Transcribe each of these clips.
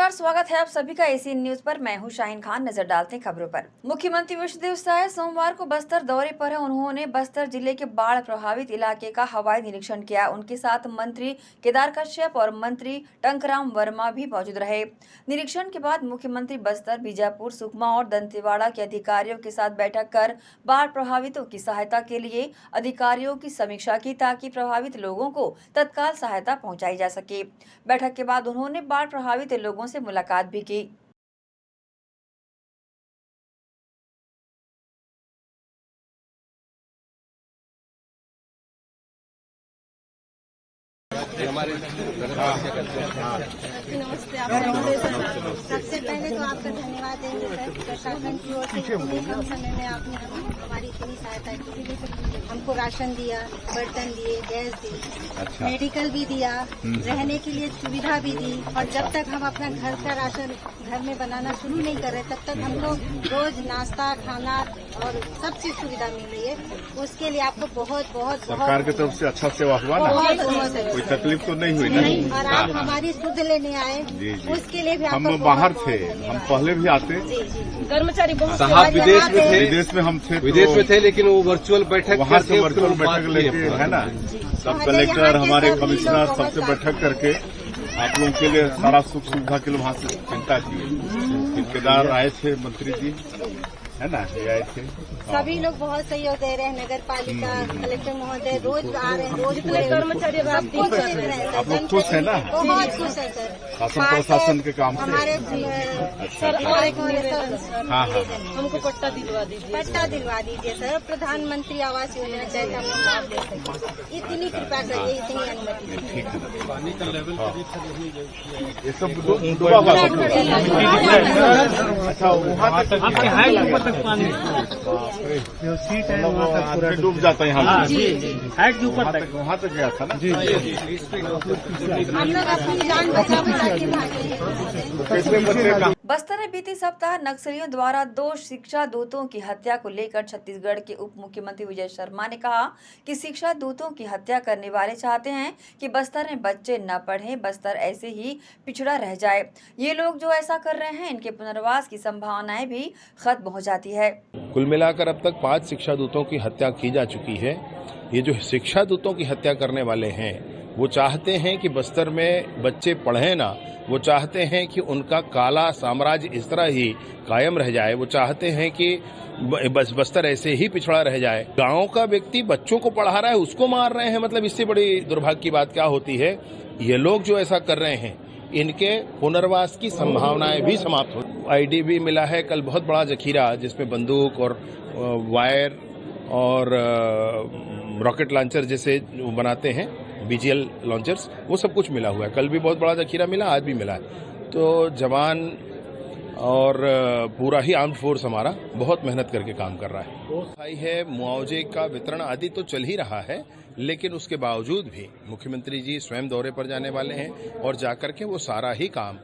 नमस्कार, स्वागत है आप सभी का एसीएन न्यूज पर। मैं हूं शाहीन खान। नजर डालते हैं खबरों पर। मुख्यमंत्री विष्णुदेव साय सोमवार को बस्तर दौरे पर है। उन्होंने बस्तर जिले के बाढ़ प्रभावित इलाके का हवाई निरीक्षण किया। उनके साथ मंत्री केदार कश्यप और मंत्री टंकराम वर्मा भी मौजूद रहे। निरीक्षण के बाद मुख्यमंत्री बस्तर, बीजापुर, सुकमा और दंतेवाड़ा के अधिकारियों के साथ बैठक कर बाढ़ प्रभावितों की सहायता के लिए अधिकारियों की समीक्षा की, ताकि प्रभावित लोगों को तत्काल सहायता पहुँचाई जा सके। बैठक के बाद उन्होंने बाढ़ प्रभावित लोगों से मुलाकात भी की। नमस्ते। सबसे पहले तो आपका धन्यवाद देंगे सर, प्रशासन की ओर से इतने कम समय में आपने हमारी इतनी सहायता की। हमको राशन दिया, बर्तन दिए, गैस दी, मेडिकल भी दिया, रहने के लिए सुविधा भी दी। और जब तक हम अपना घर का राशन घर में बनाना शुरू नहीं कर रहे, तब तक हम लोग रोज नाश्ता, खाना और सब चीज सुविधा मिल रही है। उसके लिए आपको बहुत बहुत सरकार की तरफ से अच्छा सेवा हुआ ना, कोई तकलीफ तो नहीं हुई ना। और आप हमारी सुध लेने आए, उसके लिए भी हम बाहर थे, हम पहले भी आते। कर्मचारी बहुत साहब विदेश में थे, विदेश में हम थे, विदेश में थे, लेकिन वो वर्चुअल बैठक वहाँ से वर्चुअल बैठक लेके है ना, सब कलेक्टर, हमारे कमिश्नर सबसे बैठक करके आप लोगों के लिए सारा सुख सुविधा के लिए वहाँ से चिंता की। ठेकेदार आए थे, मंत्री जी है ना, ये आए थे। सभी लोग बहुत सहयोग दे रहे हैं। नगर पालिका, कलेक्टर महोदय रोज आ रहे हैं, रोज कर्मचारी आप लोग खुश है ना? बहुत खुश है सर, शासन प्रशासन के काम से। हमारे हाँ, हमको पट्टा दिलवा दीजिए सर। प्रधानमंत्री आवास योजना चाहे हम लोग लाभ ले सकें। इतनी कृपा करिए, इतनी अनुमति। ये सब डूबा हुआ अच्छा, वहाँ तक पानी सीट है, वहाँ तक पूरा डूब जाता है। यहाँ हाइट के ऊपर तक, वहाँ तक गया था ना जी। हम लोग अपनी जान बचा के भागे। बस्तर में बीते सप्ताह नक्सलियों द्वारा 2 शिक्षा दूतों की हत्या को लेकर छत्तीसगढ़ के उप मुख्यमंत्री विजय शर्मा ने कहा कि शिक्षा दूतों की हत्या करने वाले चाहते हैं कि बस्तर में बच्चे न पढ़ें, बस्तर ऐसे ही पिछड़ा रह जाए। ये लोग जो ऐसा कर रहे हैं, इनके पुनर्वास की संभावनाएं भी खत्म हो जाती है। कुल मिलाकर अब तक 5 शिक्षा दूतों की हत्या की जा चुकी है। ये जो शिक्षा दूतों की हत्या करने वाले हैं, वो चाहते हैं कि बस्तर में बच्चे पढ़ें ना, वो चाहते हैं कि उनका काला साम्राज्य इस तरह ही कायम रह जाए। वो चाहते हैं कि बस्तर ऐसे ही पिछड़ा रह जाए। गांव का व्यक्ति बच्चों को पढ़ा रहा है, उसको मार रहे हैं, मतलब इससे बड़ी दुर्भाग्य की बात क्या होती है। ये लोग जो ऐसा कर रहे हैं, इनके पुनर्वास की संभावनाएं भी समाप्त हो। आईडी भी मिला है कल, बहुत बड़ा जखीरा, जिसमें बंदूक और वायर और रॉकेट लॉन्चर जैसे बनाते हैं, बीजीएल लॉन्चर्स, वो सब कुछ मिला हुआ है। कल भी बहुत बड़ा जखीरा मिला, आज भी मिला है। तो जवान और पूरा ही आर्म्ड फोर्स हमारा बहुत मेहनत करके काम कर रहा है। मुआवजे का वितरण आदि तो चल ही रहा है, लेकिन उसके बावजूद भी मुख्यमंत्री जी स्वयं दौरे पर जाने वाले हैं और जाकर के वो सारा ही काम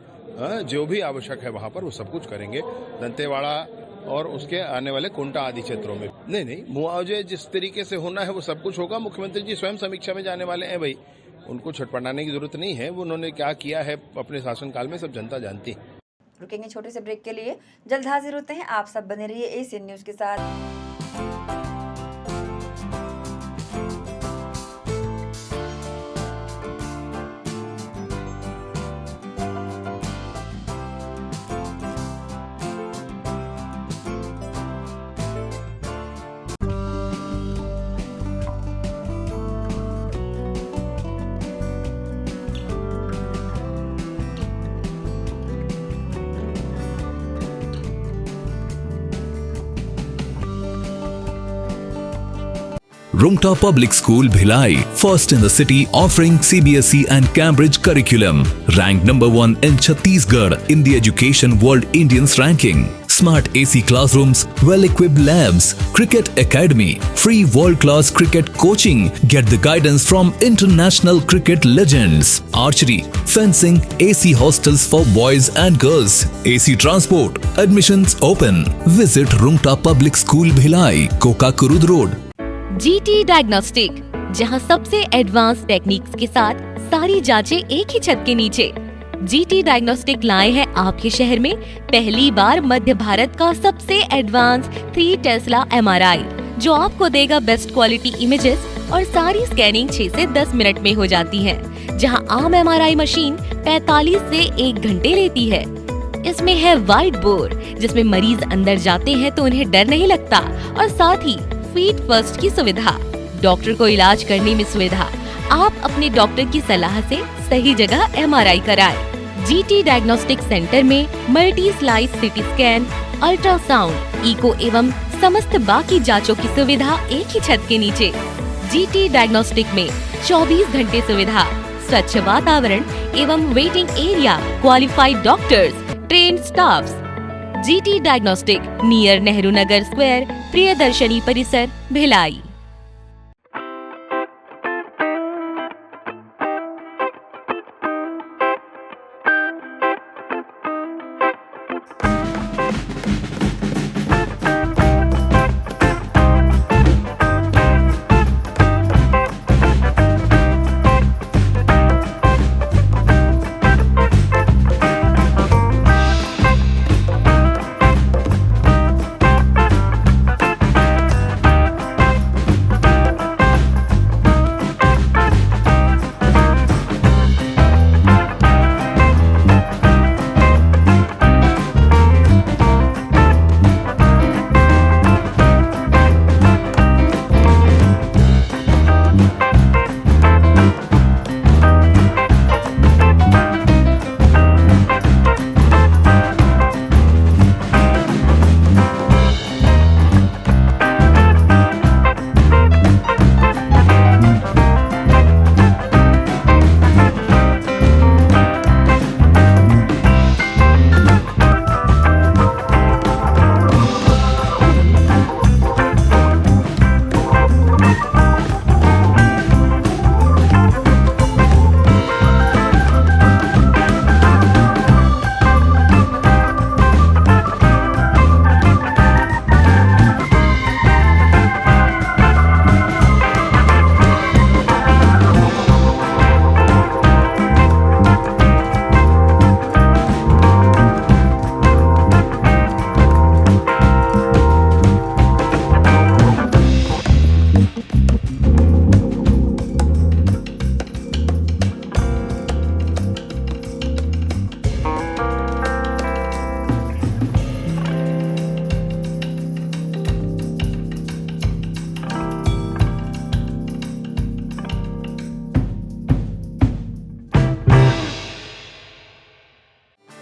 जो भी आवश्यक है वहां पर वो सब कुछ करेंगे। दंतेवाड़ा और उसके आने वाले कुंटा आदि क्षेत्रों में नहीं, मुआवजे जिस तरीके से होना है वो सब कुछ होगा। मुख्यमंत्री जी स्वयं समीक्षा में जाने वाले हैं। भाई, उनको छटपटाने की जरूरत नहीं है। वो उन्होंने क्या किया है अपने शासनकाल में सब जनता जानती है। रुकेंगे छोटे से ब्रेक के लिए, जल्द हाजिर होते हैं। आप सब बने रहिए एसीएन न्यूज के साथ। Rungta Public School Bhilai, first in the city, offering CBSE and Cambridge curriculum. Ranked number 1 in Chhattisgarh in the Education World Indians ranking. Smart AC classrooms, well-equipped labs, cricket academy, free world-class cricket coaching. Get the guidance from international cricket legends. Archery, fencing, AC hostels for boys and girls. AC transport. Admissions open. Visit Rungta Public School Bhilai, Kokakurud Road. GT diagnostic, जहां सबसे advance techniques के साथ सारी जांचें एक ही छत के नीचे। जीटी डायग्नोस्टिक लाए हैं आपके शहर में पहली बार मध्य भारत का सबसे एडवांस 3 टेस्ला MRI, जो आपको देगा बेस्ट क्वालिटी इमेजेस और सारी स्कैनिंग 6 से 10 मिनट में हो जाती है, जहां आम MRI मशीन 45 से 1 घंटे लेती है। इसमें है वाइट बोर्ड, जिसमें मरीज अंदर जाते हैं तो उन्हें डर नहीं लगता, और साथ ही फीट फर्स्ट की सुविधा, डॉक्टर को इलाज करने में सुविधा। आप अपने डॉक्टर की सलाह से सही जगह MRI कराएं। जीटी डायग्नोस्टिक सेंटर में multi slice CT scan, ultrasound, echo एवं समस्त बाकी जांचों की सुविधा एक ही छत के नीचे। जीटी डायग्नोस्टिक में 24 घंटे सुविधा, स्वच्छ वातावरण एवं waiting area, qualified doctors, trained staffs. GT diagnostic, near Nehru Nagar square, Priyadarshini परिसर, Bhilai.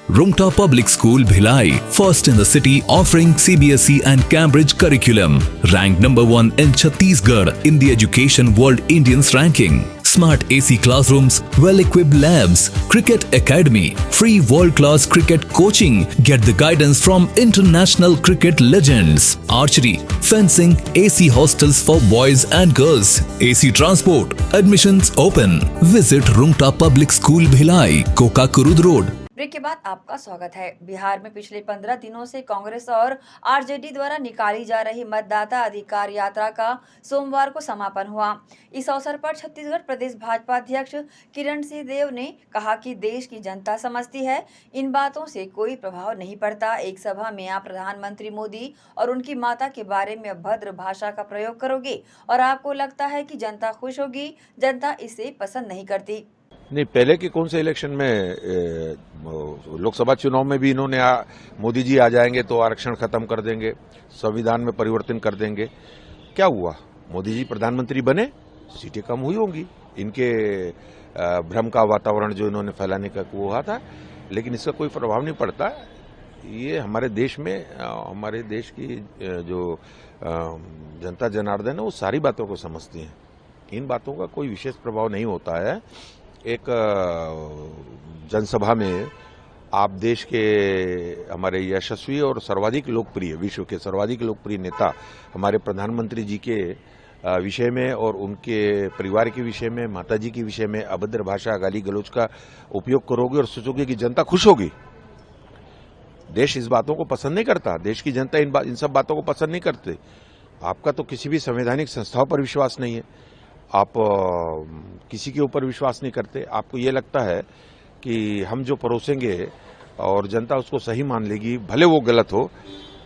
Rumta Public School Bhilai, first in the city, offering CBSE and Cambridge curriculum. Ranked number 1 in Chhattisgarh in the Education World Indians ranking. Smart AC classrooms, well-equipped labs, cricket academy, free world-class cricket coaching. Get the guidance from international cricket legends. Archery, fencing, AC hostels for boys and girls. AC transport. Admissions open. Visit Rumta Public School Bhilai, Kokakurud Road. Break के बाद आपका स्वागत है। बिहार में पिछले 15 दिनों से कांग्रेस और आरजेडी द्वारा निकाली जा रही मतदाता अधिकार यात्रा का सोमवार को समापन हुआ। इस अवसर पर छत्तीसगढ़ प्रदेश भाजपा अध्यक्ष किरण सिंह देव ने कहा कि देश की जनता समझती है, इन बातों से कोई प्रभाव नहीं पड़ता। एक सभा में आप प्रधानमंत्री मोदी और उनकी माता के बारे में अभद्र भाषा का प्रयोग करोगे और आपको लगता है कि जनता खुश होगी। जनता इसे पसंद नहीं करती। नहीं, पहले के कौन से इलेक्शन में लोकसभा चुनाव में भी इन्होंने मोदी जी आ जाएंगे तो आरक्षण खत्म कर देंगे, संविधान में परिवर्तन कर देंगे। क्या हुआ? मोदी जी प्रधानमंत्री बने, सीटें कम हुई होंगी। इनके भ्रम का वातावरण जो इन्होंने फैलाने का वो हुआ था, लेकिन इसका कोई प्रभाव नहीं पड़ता। ये हमारे देश में, हमारे देश की जो जनता जनार्दन है वो सारी बातों को समझती है। इन बातों का कोई विशेष प्रभाव नहीं होता है। एक जनसभा में आप देश के हमारे यशस्वी और सर्वाधिक लोकप्रिय, विश्व के सर्वाधिक लोकप्रिय नेता हमारे प्रधानमंत्री जी के विषय में और उनके परिवार के विषय में, माता जी के विषय में अभद्र भाषा, गाली गलौज का उपयोग करोगे और सोचोगे कि जनता खुश होगी। देश इस बातों को पसंद नहीं करता। देश की जनता इन सब बातों को पसंद नहीं करते। आपका तो किसी भी संवैधानिक संस्थाओं पर विश्वास नहीं है, आप किसी के ऊपर विश्वास नहीं करते। आपको ये लगता है कि हम जो परोसेंगे और जनता उसको सही मान लेगी, भले वो गलत हो,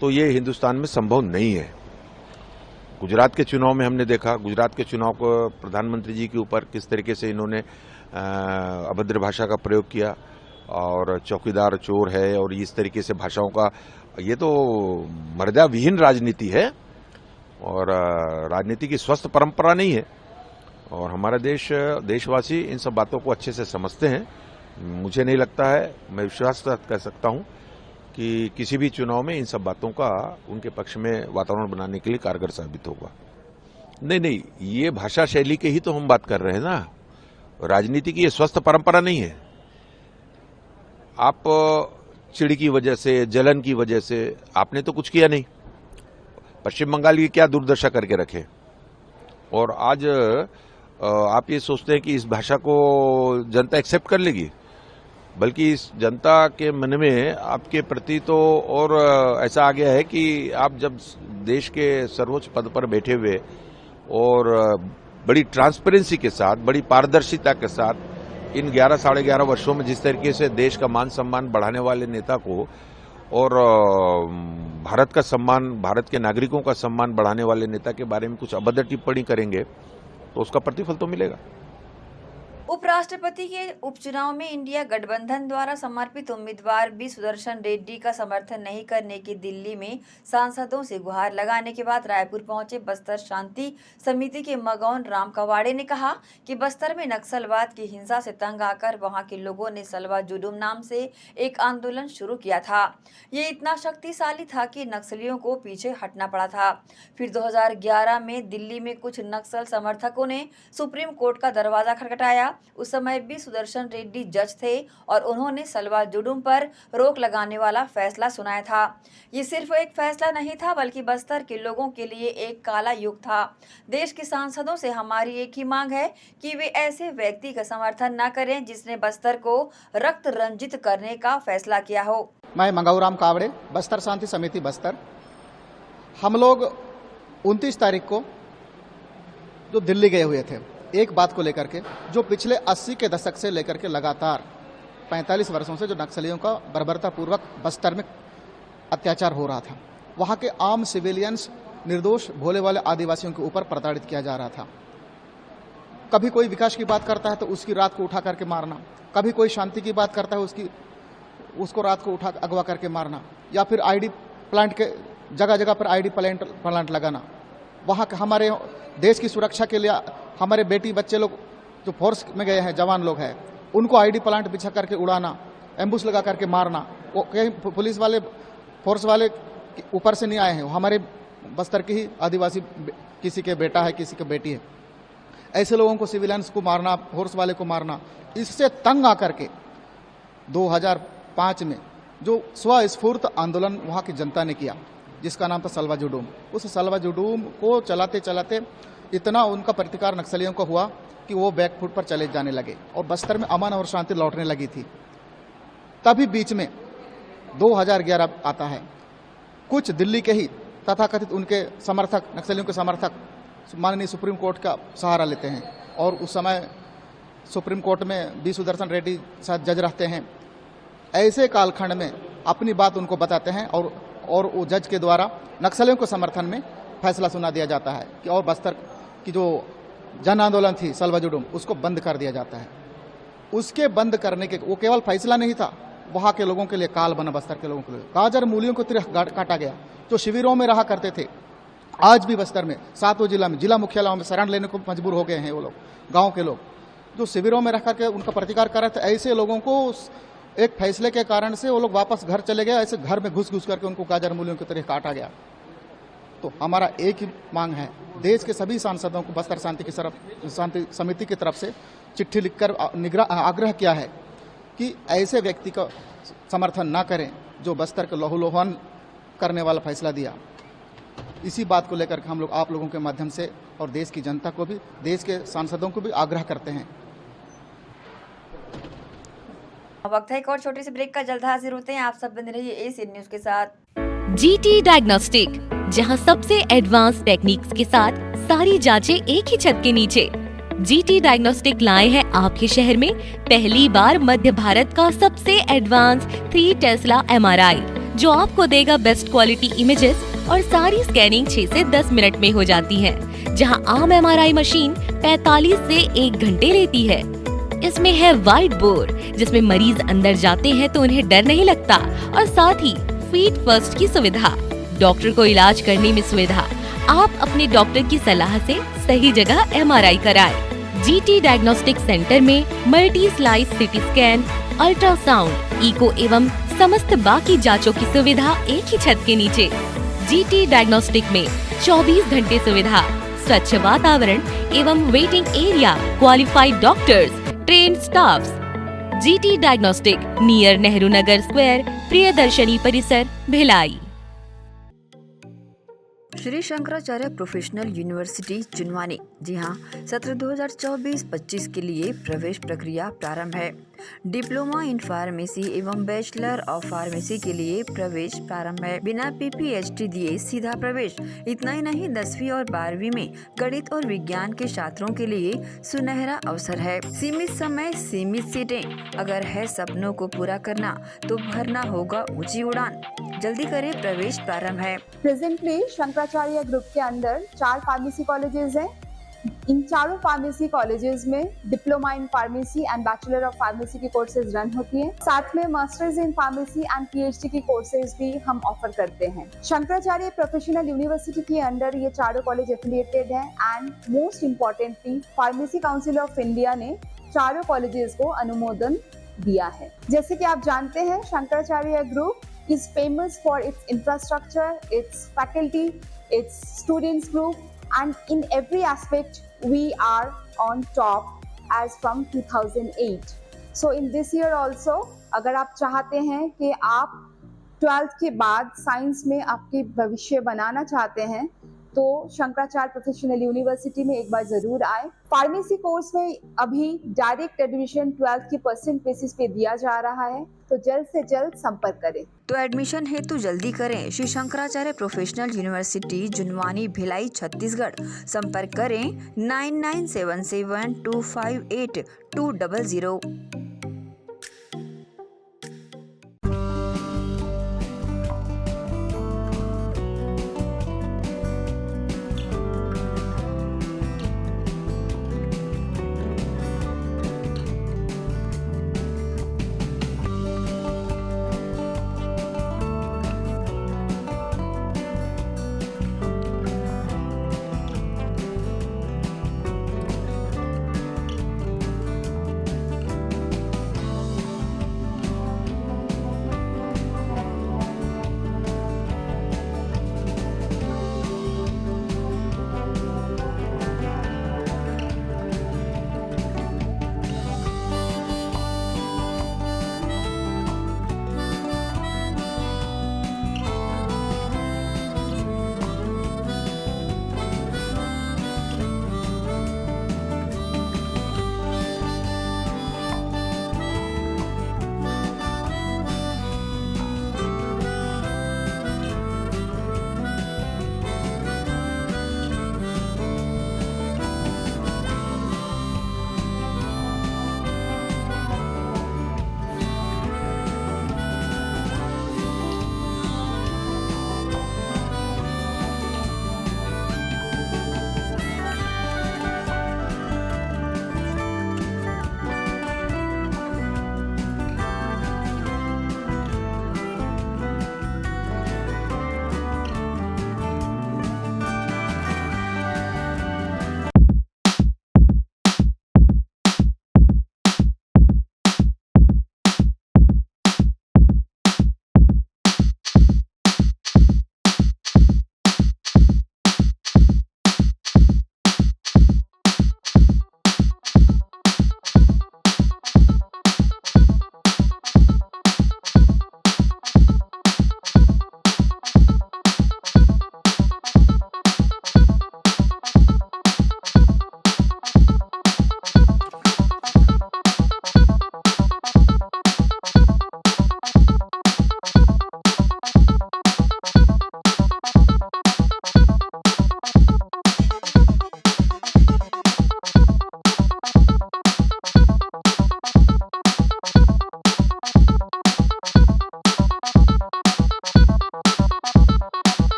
तो ये हिंदुस्तान में संभव नहीं है। गुजरात के चुनाव में हमने देखा, गुजरात के चुनाव को प्रधानमंत्री जी के ऊपर किस तरीके से इन्होंने अभद्र भाषा का प्रयोग किया और चौकीदार चोर है और इस तरीके से भाषाओं का, ये तो मर्यादा विहीन राजनीति है और राजनीति की स्वस्थ परंपरा नहीं है। और हमारा देशवासी इन सब बातों को अच्छे से समझते हैं। मुझे नहीं लगता है, मैं विश्वास कर सकता हूं कि किसी भी चुनाव में इन सब बातों का उनके पक्ष में वातावरण बनाने के लिए कारगर साबित होगा। नहीं, ये भाषा शैली के ही तो हम बात कर रहे हैं ना, राजनीति की ये स्वस्थ परंपरा नहीं है। आप चिड़ की वजह से, जलन की वजह से आपने तो कुछ किया नहीं। पश्चिम बंगाल की क्या दुर्दशा करके रखे, और आज आप ये सोचते हैं कि इस भाषा को जनता एक्सेप्ट कर लेगी, बल्कि इस जनता के मन में आपके प्रति तो और ऐसा आ गया है कि आप जब देश के सर्वोच्च पद पर बैठे हुए और बड़ी ट्रांसपेरेंसी के साथ, बड़ी पारदर्शिता के साथ इन 11 साढ़े 11 वर्षों में जिस तरीके से देश का मान सम्मान बढ़ाने वाले नेता को और भारत का सम्मान, भारत के नागरिकों का सम्मान बढ़ाने वाले नेता के बारे में कुछ अभद्र टिप्पणी करेंगे तो उसका प्रतिफल तो मिलेगा। उपराष्ट्रपति के उपचुनाव में इंडिया गठबंधन द्वारा समर्पित उम्मीदवार बी सुदर्शन रेड्डी का समर्थन नहीं करने की दिल्ली में सांसदों से गुहार लगाने के बाद रायपुर पहुंचे बस्तर शांति समिति के मगौन राम कवाड़े ने कहा कि बस्तर में नक्सलवाद की हिंसा से तंग आकर वहां के लोगों ने सलवा जुलूम नाम से एक आंदोलन शुरू किया था। ये इतना शक्तिशाली था कि नक्सलियों को पीछे हटना पड़ा था। फिर 2011 में दिल्ली में कुछ नक्सल समर्थकों ने सुप्रीम कोर्ट का दरवाजा खटखटाया। उस समय भी सुदर्शन रेड्डी जज थे और उन्होंने सलवा जुलूम पर रोक लगाने वाला फैसला सुनाया था। ये सिर्फ एक फैसला नहीं था, बल्कि बस्तर के लोगों के लिए एक काला युग था। देश के सांसदों से हमारी एक ही मांग है कि वे ऐसे व्यक्ति का समर्थन न करें जिसने बस्तर को रक्त रंजित करने का फैसला किया हो। मैं मंगौराम कावड़े, बस्तर शांति समिति बस्तर। हम लोग 29 तारीख को जो दिल्ली गए हुए थे, एक बात को लेकर के, जो पिछले 80 के दशक से लेकर के लगातार 45 वर्षों से जो नक्सलियों का बर्बरतापूर्वक बस्तर में अत्याचार हो रहा था, वहां के आम सिविलियंस, निर्दोष भोले वाले आदिवासियों के ऊपर प्रताड़ित किया जा रहा था। कभी कोई विकास की बात करता है तो उसकी रात को उठा करके मारना, कभी कोई शांति की बात करता है उसको रात को उठा अगवा करके मारना, या फिर आईडी प्लांट के जगह जगह पर आईडी प्लांट लगाना। वहाँ हमारे देश की सुरक्षा के लिए हमारे बेटी बच्चे लोग जो फोर्स में गए हैं, जवान लोग हैं, उनको आईडी प्लांट बिछा करके उड़ाना, एम्बुश लगा करके मारना। वो कहीं पुलिस वाले, फोर्स वाले ऊपर से नहीं आए हैं, वो हमारे बस्तर के ही आदिवासी, किसी के बेटा है, किसी की बेटी है। ऐसे लोगों को, सिविलियंस को मारना, फोर्स वाले को मारना, इससे तंग आकर के 2005 में जो स्वस्फूर्त आंदोलन वहाँ की जनता ने किया, जिसका नाम था सलवा जुडूम, उस सलवा जुडूम को चलाते चलाते इतना उनका प्रतिकार नक्सलियों को हुआ कि वो बैकफुट पर चले जाने लगे और बस्तर में अमन और शांति लौटने लगी थी। तभी बीच में 2011 आता है। कुछ दिल्ली के ही तथाकथित उनके समर्थक, नक्सलियों के समर्थक माननीय सुप्रीम कोर्ट का सहारा लेते हैं और उस समय सुप्रीम कोर्ट में बी सुदर्शन रेड्डी साहब जज रहते हैं। ऐसे कालखंड में अपनी बात उनको बताते हैं और वो जज के द्वारा नक्सलियों के समर्थन में फैसला सुना दिया जाता है कि और बस्तर की जो जन आंदोलन थी सलवा जुडूम, उसको बंद कर दिया जाता है। उसके बंद करने के वो केवल फैसला नहीं था, वहां के लोगों के लिए काल बना। बस्तर के लोगों के लिए गाजर मूलियों को तिरह काटा गया। जो शिविरों में रहा करते थे, आज भी बस्तर में 7 जिला में, जिला मुख्यालयों में शरण लेने को मजबूर हो गए हैं। वो लोग, गाँव के लोग जो शिविरों में रह करके उनका प्रतिकार कर रहे थे, ऐसे लोगों को एक फैसले के कारण से वो लोग वापस घर चले गए। ऐसे घर में घुस करके उनको गाजर मूलियों की तरह काटा गया। तो हमारा एक ही मांग है, देश के सभी सांसदों को बस्तर शांति समिति की तरफ से चिट्ठी लिखकर आग्रह किया है कि ऐसे व्यक्ति का समर्थन ना करें जो बस्तर को लहूलुहान करने वाला फैसला दिया। इसी बात को लेकर हम लोग आप लोगों के माध्यम से और देश की जनता को भी, देश के सांसदों को भी आग्रह करते हैं। वक्त है एक और छोटी सी ब्रेक का, जल्द हाजिर होते हैं। आप सब बने रहिए एसी न्यूज के साथ। जीटी डायग्नोस्टिक, जहां सबसे एडवांस टेक्निक्स के साथ सारी जांचें एक ही छत के नीचे। जीटी डायग्नोस्टिक लाए हैं आपके शहर में पहली बार मध्य भारत का सबसे एडवांस 3 टेस्ला एमआरआई, जो आपको देगा बेस्ट क्वालिटी इमेजेस और सारी स्कैनिंग 6 से 10 मिनट में हो जाती है, जहां आम एमआरआई मशीन 45 से 1 घंटे लेती है। इसमें है वाइट बोर्ड, जिसमें मरीज अंदर जाते हैं तो उन्हें डर नहीं लगता, और साथ ही फीट फर्स्ट की सुविधा, डॉक्टर को इलाज करने में सुविधा। आप अपने डॉक्टर की सलाह से सही जगह एमआरआई कराएं। जीटी डायग्नोस्टिक सेंटर में multi slice CT scan, ultrasound, echo एवं समस्त बाकी जांचों की सुविधा एक ही छत के नीचे। जीटी डायग्नोस्टिक में 24 घंटे सुविधा, स्वच्छ वातावरण एवं waiting area, qualified doctors, trained staffs. GT diagnostic, near Nehru Nagar square, Priyadarshini परिसर, भिलाई। श्री शंकराचार्य प्रोफेशनल यूनिवर्सिटी जुनवानी, जी हाँ, सत्र 2024-25 के लिए प्रवेश प्रक्रिया प्रारंभ है। डिप्लोमा इन फार्मेसी एवं बैचलर ऑफ फार्मेसी के लिए प्रवेश प्रारंभ है। बिना PPHD दिए सीधा प्रवेश। इतना ही नहीं, 10वीं और 12वीं में गणित और विज्ञान के छात्रों के लिए सुनहरा अवसर है। सीमित समय, सीमित सीटें। अगर है सपनों को पूरा करना तो भरना होगा ऊंची उड़ान। जल्दी करें, प्रवेश प्रारंभ है। प्रेजेंटली शंकराचार्य ग्रुप के अंदर 4 फार्मेसी कॉलेजेस हैं। इन चारों फार्मेसी कॉलेजेस में diploma in pharmacy and bachelor of pharmacy की कोर्सेज रन होती हैं। साथ में masters in pharmacy and PhD की कोर्सेज भी हम ऑफर करते हैं। शंकराचार्य प्रोफेशनल यूनिवर्सिटी के अंदर ये चारों कॉलेज एफिलिएटेड हैं and most importantly pharmacy council of India ने चारों कॉलेजेस को अनुमोदन दिया है। जैसे कि आप जानते हैं, Shankaracharya group is famous for its infrastructure, its faculty, its students group, and in every aspect we are on top as from 2008. So in this year also, अगर आप चाहते हैं कि आप 12th के बाद साइंस में आपके भविष्य बनाना चाहते हैं, तो शंकराचार्य प्रोफेशनल यूनिवर्सिटी में एक बार जरूर आए। फार्मेसी कोर्स में अभी डायरेक्ट एडमिशन 12th की % बेसिस पे दिया जा रहा है, तो जल्द से जल्द संपर्क करें। तो एडमिशन हेतु जल्दी करें। Shri Shankaracharya professional university Junwani, Bhilai, Chhattisgarh. संपर्क करें 9977258200।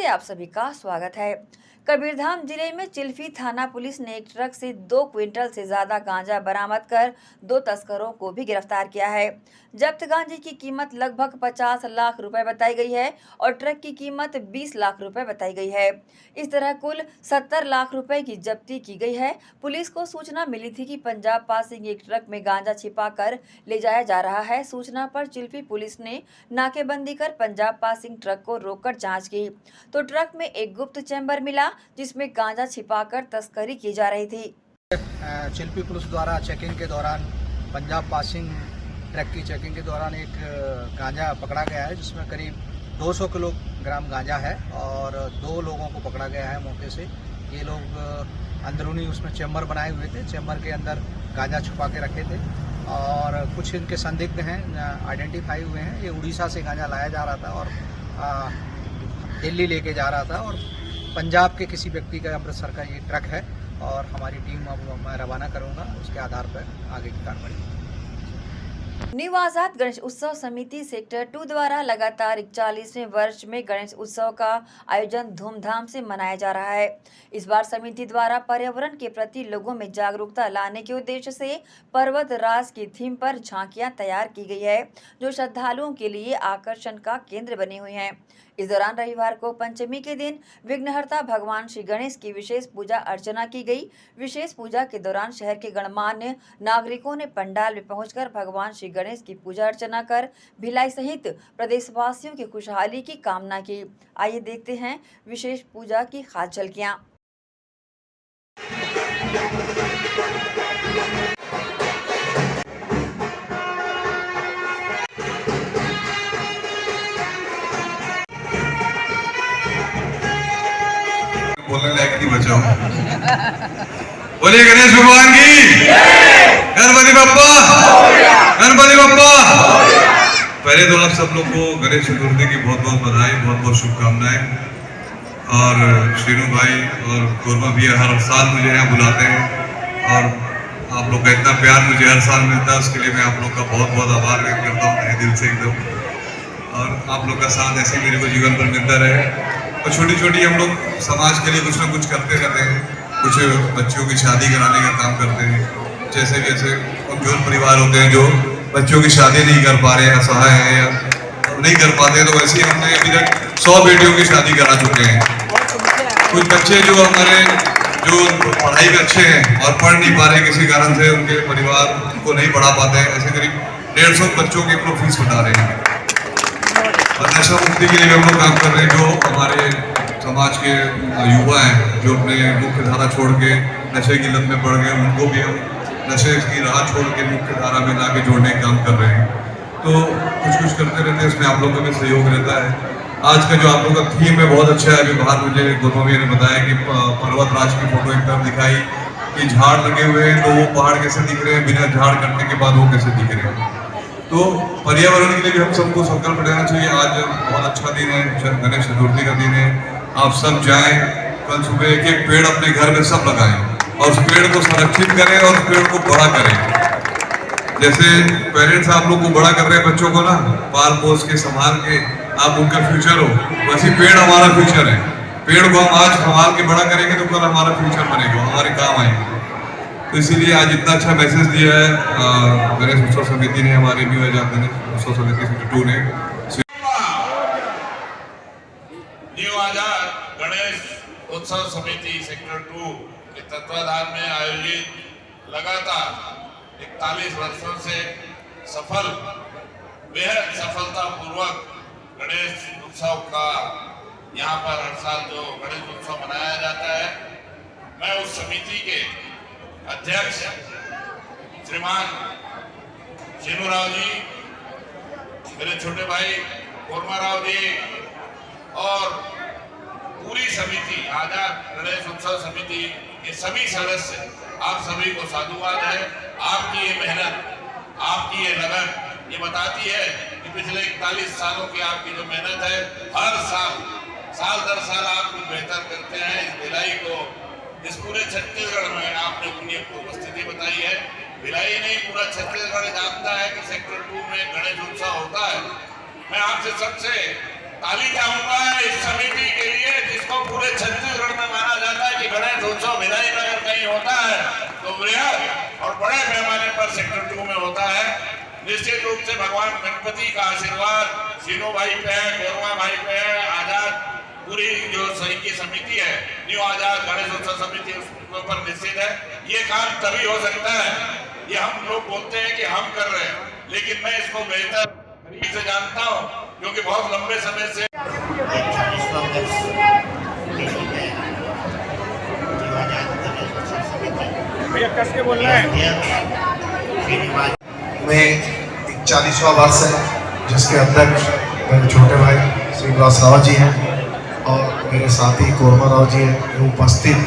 आप सभी का स्वागत है। कबीरधाम जिले में चिल्फी थाना पुलिस ने एक ट्रक से 2 क्विंटल से ज्यादा गांजा बरामद कर 2 तस्करों को भी गिरफ्तार किया है। जब्त गांजे की कीमत लगभग 50 लाख रुपए बताई गई है और ट्रक की कीमत 20 लाख रुपए बताई गई है। इस तरह कुल 70 लाख रुपए की जब्ती की गई है। पुलिस को सूचना मिली थी कि पंजाब पासिंग एक ट्रक में गांजा छिपा कर ले जाया जा रहा है। सूचना पर चिल्फी पुलिस ने नाकेबंदी कर पंजाब पासिंग ट्रक को रोककर जांच की तो ट्रक में एक गुप्त चैम्बर मिला जिसमें गांजा छिपाकर तस्करी की जा रही थी। चिल्फी पुलिस द्वारा चेकिंग के दौरान पंजाब पासिंग ट्रक की चेकिंग के दौरान एक गांजा पकड़ा गया है जिसमें करीब 200 किलोग्राम गांजा है और 2 लोगों को पकड़ा गया है मौके से। ये लोग अंदरूनी उसमें चैम्बर बनाए हुए थे, चैम्बर के अंदर गांजा छुपा के रखे थे और कुछ इनके संदिग्ध हैं, आइडेंटिफाई हुए हैं। ये उड़ीसा से गांजा लाया जा रहा था और दिल्ली लेके जा रहा था और पंजाब के किसी व्यक्ति का अमृतसर का ये ट्रक है और हमारी टीम अब मैं रवाना करूंगा, उसके आधार पर आगे की कार्रवाई। न्यू आजाद गणेश उत्सव समिति सेक्टर 2 द्वारा लगातार 41वें वर्ष में गणेश उत्सव का आयोजन धूमधाम से मनाया जा रहा है। इस बार समिति द्वारा पर्यावरण के प्रति लोगों में जागरूकता लाने के उद्देश्य से पर्वत राज की थीम पर झांकियां तैयार की गई है जो श्रद्धालुओं के लिए आकर्षण का केंद्र बनी हुई हैं। इस दौरान रविवार को पंचमी के दिन विघ्नहर्ता भगवान श्री गणेश की विशेष पूजा अर्चना की गई। विशेष पूजा के दौरान शहर के गणमान्य नागरिकों ने पंडाल में पहुंचकर भगवान श्री गणेश की पूजा अर्चना कर भिलाई सहित प्रदेशवासियों की खुशहाली की कामना की। आइए देखते हैं विशेष पूजा की खास झलकियां। बोलने लायक नहीं बचा हूं। बोलिए गणेश भगवान की, गणपति बप्पा, गणपति बप्पा। पहले तो आप सब लोग को गणेश चतुर्थी की बहुत बहुत बधाई, बहुत बहुत शुभकामनाएं। और श्रीनू भाई और कोरमा भी हर साल मुझे यहाँ बुलाते हैं और आप लोग का इतना प्यार मुझे हर साल मिलता है, उसके लिए मैं आप लोग का बहुत बहुत आभार व्यक्त करता हूँ तहे दिल से एकदम। और आप लोग का साथ ऐसे मेरे को जीवन भर मिलता रहे। तो छोटी छोटी हम लोग समाज के लिए कुछ ना कुछ करते रहते हैं। कुछ बच्चों की शादी कराने का काम करते हैं, जैसे कि ऐसे कमजोर परिवार होते हैं जो बच्चों की शादी नहीं कर पा रहे हैं, असहाय हैं या नहीं कर पाते हैं, तो वैसे ही हमने अभी तक 100 बेटियों की शादी करा चुके हैं। कुछ बच्चे जो हमारे जो पढ़ाई में अच्छे हैं और पढ़ नहीं पा रहे किसी कारण से, उनके परिवार को नहीं पढ़ा पाते हैं, ऐसे करीब 150 बच्चों की हम लोग फीस बता रहे हैं। और नशा मुक्ति के लिए हम लोग काम कर रहे हैं। जो हमारे समाज के युवा हैं जो अपने मुख्य धारा छोड़ के नशे की लत में पड़ गए, उनको भी हम नशे की राह छोड़ के मुख्य धारा में ला के जोड़ने का काम कर रहे हैं। तो कुछ करते रहते हैं, उसमें आप लोगों का भी सहयोग रहता है। आज का जो आप लोगों का थीम है बहुत अच्छा है। अभी बाहर मुझे दोनों ने बताया कि पर्वत राज की फोटो एकदम दिखाई कि झाड़ लगे हुए हैं तो वो पहाड़ कैसे दिख रहे हैं, बिना झाड़ कटने के बाद वो कैसे दिख रहे हैं। तो पर्यावरण के लिए भी हम सबको संकल्प लेना चाहिए। आज बहुत अच्छा दिन है, गणेश चतुर्थी का दिन है। आप सब जाएं, कल सुबह एक पेड़ अपने घर में सब लगाएं और उस पेड़ को संरक्षित करें और उस पेड़ को बड़ा करें। जैसे पेरेंट्स आप लोग को बड़ा कर रहे हैं बच्चों को ना, पाल पोस के संभाल के आप उनका फ्यूचर हो, वैसे पेड़ हमारा फ्यूचर है। पेड़ को हम आज संभाल के बड़ा करेंगे तो कल हमारा फ्यूचर बनेगा, हमारे काम आएंगे। तो इसीलिए आज इतना अच्छा मैसेज दिया है गणेश उत्सव समिति ने, हमारे न्यू आजाद गणेश उत्सव समिति सेक्टर 2 ने। न्यू आजाद गणेश उत्सव समिति सेक्टर 2 के तत्वाधान में आयोजित लगातार 41 वर्षों से सफल, बेहद सफलतापूर्वक गणेश उत्सव का यहाँ पर हर साल जो गणेश उत्सव मनाया जाता है, मैं उस समिति के अध्यक्ष श्रीमान शेनू राव जी, मेरे छोटे भाई कोरमा राव जी और पूरी समिति, आजाद गणेश उत्सव समिति के सभी सदस्य, आप सभी को साधुवाद है। आपकी ये मेहनत, आपकी ये लगन ये बताती है कि पिछले 41 सालों की आपकी जो मेहनत है, हर साल दर साल आप कुछ बेहतर करते हैं। इस भिलाई को, इस पूरे छत्तीसगढ़ में आपने अपनी उपस्थिति बताई है। भिलाई नहीं, पूरा छत्तीसगढ़ जानता है कि सेक्टर 2 में गणेश उत्सव होता है। मैं आपसे सबसे ताली चाहूंगा इस समिति के लिए जिसको पूरे छत्तीसगढ़ में माना जाता है कि गणेश उत्सव भिलाई में अगर कहीं होता है तो वृहद और बड़े पैमाने पर सेक्टर 2 में होता है। निश्चित रूप से भगवान गणपति का आशीर्वाद सीनू भाई पे है, कोरमा भाई पे है, आजाद पूरी जो सही की समिति है, न्यू आजाद गणेश उत्सव समिति उसके ऊपर निश्चित है। ये काम तभी हो सकता है, ये हम लोग बोलते हैं कि हम कर रहे हैं, लेकिन मैं इसको बेहतर तरीके से जानता हूँ क्योंकि बहुत लंबे समय से भैया कस के बोल रहे हैं। में 41वां वर्ष है जिसके अध्यक्ष मेरे छोटे भाई श्रीनिवास राव जी हैं और मेरे साथी कोरमा राव जी हैं उपस्थित।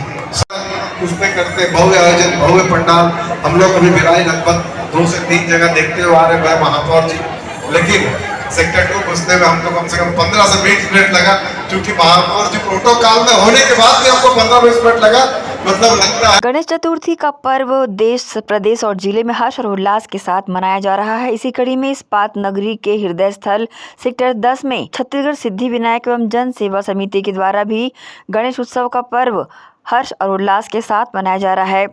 उसमें करते भव्य आयोजन, भव्य पंडाल। हम लोग अभी भिलाई लगभग 2 से 3 जगह देखते हुए आ रहे हैं महापौर जी, लेकिन सेक्टर 2 घुसने में हमको कम से कम 15 से 20 मिनट लगा, क्योंकि महापौर जी प्रोटोकॉल में होने के बाद भी हमको 15-20 मिनट लगा। मतलब लगता है गणेश चतुर्थी का पर्व देश, प्रदेश और जिले में हर्ष और उल्लास के साथ मनाया जा रहा है। इसी कड़ी में इस्पात नगरी के हृदय स्थल सेक्टर 10 में छत्तीसगढ़ सिद्धि विनायक एवं जन सेवा समिति के द्वारा भी गणेश उत्सव का पर्व हर्ष और उल्लास के साथ मनाया जा रहा है।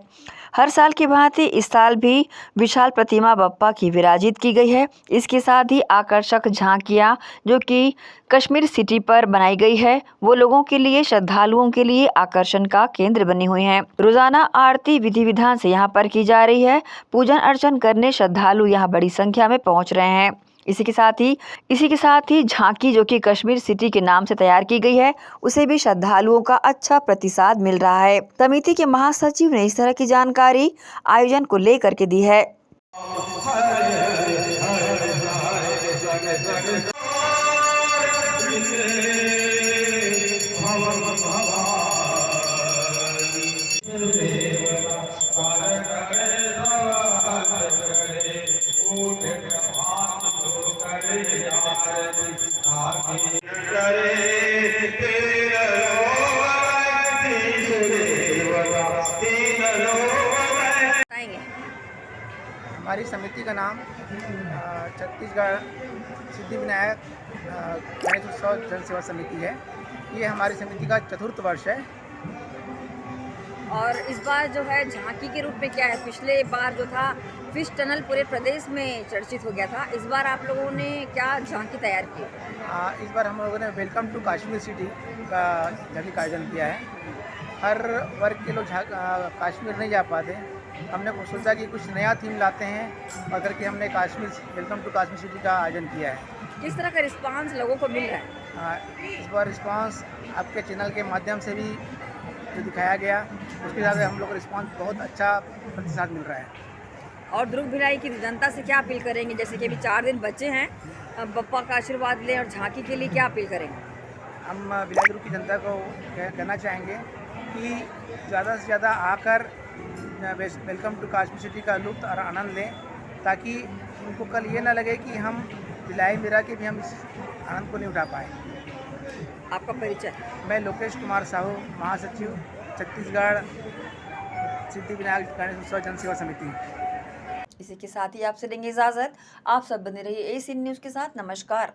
हर साल की भांति इस साल भी विशाल प्रतिमा बप्पा की विराजित की गई है। इसके साथ ही आकर्षक झांकियां जो कि कश्मीर सिटी पर बनाई गई है, वो लोगों के लिए, श्रद्धालुओं के लिए आकर्षण का केंद्र बनी हुई हैं। रोजाना आरती विधि विधान से यहाँ पर की जा रही है। पूजन अर्चन करने श्रद्धालु यहाँ बड़ी संख्या में पहुँच रहे हैं। इसी के साथ ही झांकी जो कि कश्मीर सिटी के नाम से तैयार की गई है, उसे भी श्रद्धालुओं का अच्छा प्रतिसाद मिल रहा है। समिति के महासचिव ने इस तरह की जानकारी आयोजन को लेकर के दी है। हमारी समिति का नाम छत्तीसगढ़ सिद्धि विनायक गणेश उत्सव जन सेवा समिति है। ये हमारी समिति का 4th वर्ष है। और इस बार जो है झांकी के रूप में क्या है, पिछले बार जो था फिश टनल पूरे प्रदेश में चर्चित हो गया था, इस बार आप लोगों ने क्या झांकी तैयार की? इस बार हम लोगों ने वेलकम टू कश्मीर सिटी का झांकी का आयोजन किया है। हर वर्ग के लोग कश्मीर नहीं जा पाते, हमने सोचा कि कुछ नया थीम लाते हैं और करके हमने वेलकम टू कश्मीर सिटी का आयोजन किया है। किस तरह का रिस्पांस लोगों को मिल रहा है? इस बार रिस्पांस आपके चैनल के माध्यम से भी जो दिखाया गया, उसके साथ हम लोग को रिस्पांस बहुत अच्छा प्रतिसाद मिल रहा है। और दुर्ग भिलाई की जनता से क्या अपील करेंगे, जैसे कि अभी 4 दिन बचे हैं, अब बप्पा का आशीर्वाद लें और झांकी के लिए क्या अपील करेंगे? हम भिलाई दुर्ग की जनता को कहना चाहेंगे कि ज़्यादा से ज़्यादा आकर वेलकम टू कश्मीर सिटी का लुत्फ और आनंद लें, ताकि उनको कल ये ना लगे कि हम भिलाई में रह के भी हम इस आनंद को नहीं उठा पाए। आपका परिचय? मैं लोकेश कुमार साहू, महासचिव छत्तीसगढ़ सिद्धि विनायक गणेश उत्सव जन सेवा समिति। इसी के साथ ही आपसे लेंगे इजाजत। आप सब बने रहिए AC न्यूज़ के साथ। नमस्कार।